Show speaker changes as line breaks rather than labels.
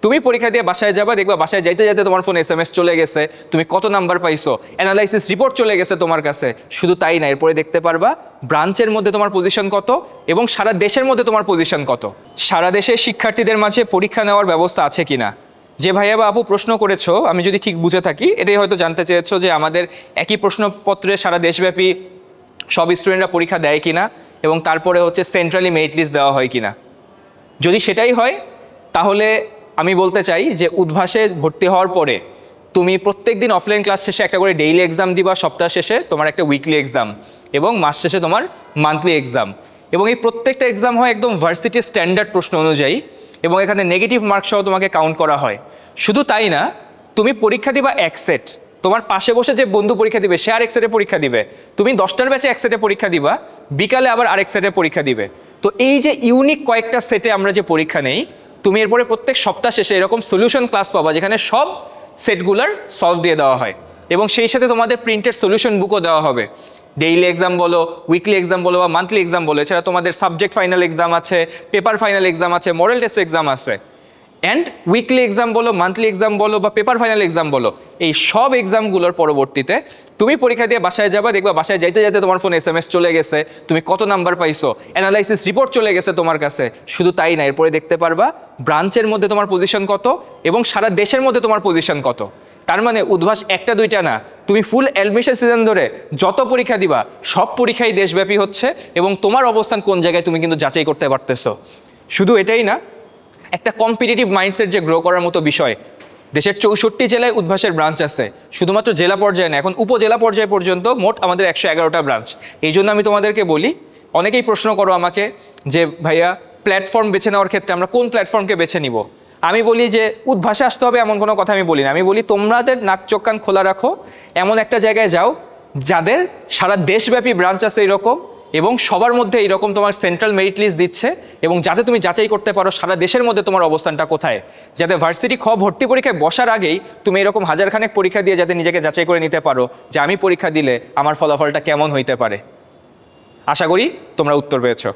তুমি পরীক্ষা দিয়ে বাসায় যাবা, দেখবা বাসায় যাইতে যাইতে তোমার ফোনে SMS চলে গেছে, তুমি কত নাম্বার পাইছো, অ্যানালাইসিস রিপোর্ট চলে গেছে তোমার কাছে। শুধু তাই না, এরপরে দেখতে পারবা ব্রাঞ্চের মধ্যে তোমার পজিশন কত এবং সারা দেশের মধ্যে তোমার পজিশন কত। সারা দেশের শিক্ষার্থীদের মাঝে পরীক্ষা নেওয়ার ব্যবস্থা আছে কিনা। যে ভাইয়া বা আপু প্রশ্ন করেছো, আমি যদি ঠিক বুঝে থাকি এটাই হয়তো জানতে চেয়েছো যে আমাদের একই প্রশ্নপত্রে সারা দেশব্যাপী সব স্টুডেন্টরা পরীক্ষা দেয় কিনা এবং তারপরে হচ্ছে সেন্ট্রালি মেরিট লিস্ট দেওয়া হয় কিনা। যদি সেটাই হয় তাহলে আমি বলতে চাই যে উদ্ভাসে ভর্তি হওয়ার পরে তুমি প্রত্যেক দিন অফলাইন ক্লাস শেষে একটা করে ডেইলি এক্সাম দিবা, সপ্তাহ শেষে তোমার একটা উইকলি এক্সাম এবং মাস শেষে তোমার মান্থলি এক্সাম। এবং এই প্রত্যেকটা এক্সাম হয় একদম ভার্সিটির স্ট্যান্ডার্ড প্রশ্ন অনুযায়ী এবং এখানে নেগেটিভ মার্ক সহ তোমাকে কাউন্ট করা হয়। শুধু তাই না, তুমি পরীক্ষা দিবা এক সেট, তোমার পাশে বসে যে বন্ধু পরীক্ষা দিবে সে আরেক সেটে পরীক্ষা দিবে, তুমি 10টার ব্যাচে এক সেটে পরীক্ষা দিবা, বিকালে আবার আরেক সেটে পরীক্ষা দিবে। তো এই যে ইউনিক কয়েকটা সেটে আমরা যে পরীক্ষা নেই, তুমি এরপরে প্রত্যেক সপ্তাহ শেষে এরকম সলিউশন ক্লাস পাবা যেখানে সব সেটগুলোর সলভ দিয়ে দেওয়া হয় এবং সেই সাথে তোমাদের প্রিন্টেড সলিউশন বুকও দেওয়া হবে। ডেইলি এক্সাম বলো, উইকলি এক্সাম বলো বা মান্থলি এক্সাম বলো, এছাড়া তোমাদের সাবজেক্ট ফাইনাল এক্সাম আছে, পেপার ফাইনাল এক্সাম আছে, মডেল টেস্ট এক্সাম আছে। অ্যান্ড উইকলি এক্সাম বলো, মান্থলি এক্সাম বলো বা পেপার ফাইনাল এক্সাম বলো, এই সব এক্সামগুলোর পরবর্তীতে তুমি পরীক্ষা দিয়ে বাসায় যাবা, দেখবা বাসায় যাইতে যাইতে তোমার ফোনে SMS চলে গেছে, তুমি কত নাম্বার পাইছো, অ্যানালাইসিস রিপোর্ট চলে গেছে তোমার কাছে। শুধু তাই না, এরপরে দেখতে পারবা ব্রাঞ্চের মধ্যে তোমার পজিশন কত এবং সারা দেশের মধ্যে তোমার পজিশন কত। তার মানে উদ্ভাস একটা দুইটা না, তুমি ফুল অ্যাডমিশন সিজন ধরে যত পরীক্ষা দিবা সব পরীক্ষাই দেশব্যাপী হচ্ছে এবং তোমার অবস্থান কোন জায়গায় তুমি কিন্তু যাচাই করতে পারতেছো। শুধু এটাই না, একটা কম্পিটিটিভ মাইন্ডসেট যে গ্রো করার মতো বিষয়। দেশের 64 জেলায় উদ্ভাসের ব্রাঞ্চ আছে, শুধুমাত্র জেলা পর্যায়ে না, এখন উপজেলা পর্যায় পর্যন্ত মোট আমাদের 111টা ব্রাঞ্চ। এই জন্য আমি তোমাদেরকে বলি, অনেকেই প্রশ্ন করো আমাকে যে ভাইয়া প্ল্যাটফর্ম বেছে নেওয়ার ক্ষেত্রে আমরা কোন প্ল্যাটফর্মকে বেছে নিব। আমি বলি যে উদ্ভাসে আসতে হবে এমন কোনো কথা আমি বলি না, আমি বলি তোমাদের নাক চোখ কান খোলা রাখো, এমন একটা জায়গায় যাও যাদের সারা দেশব্যাপী ব্রাঞ্চ আছে এরকম এবং সবার মধ্যে এইরকম তোমার সেন্ট্রাল মেরিট লিস্ট দিচ্ছে এবং যাতে তুমি যাচাই করতে পারো সারা দেশের মধ্যে তোমার অবস্থানটা কোথায়, যাতে ভার্সিটি ভর্তি পরীক্ষায় বসার আগেই তুমি এরকম হাজারখানেক পরীক্ষা দিয়ে যাতে নিজেকে যাচাই করে নিতে পারো যে আমি পরীক্ষা দিলে আমার ফলাফলটা কেমন হইতে পারে। আশা করি তোমরা উত্তর পেয়েছো।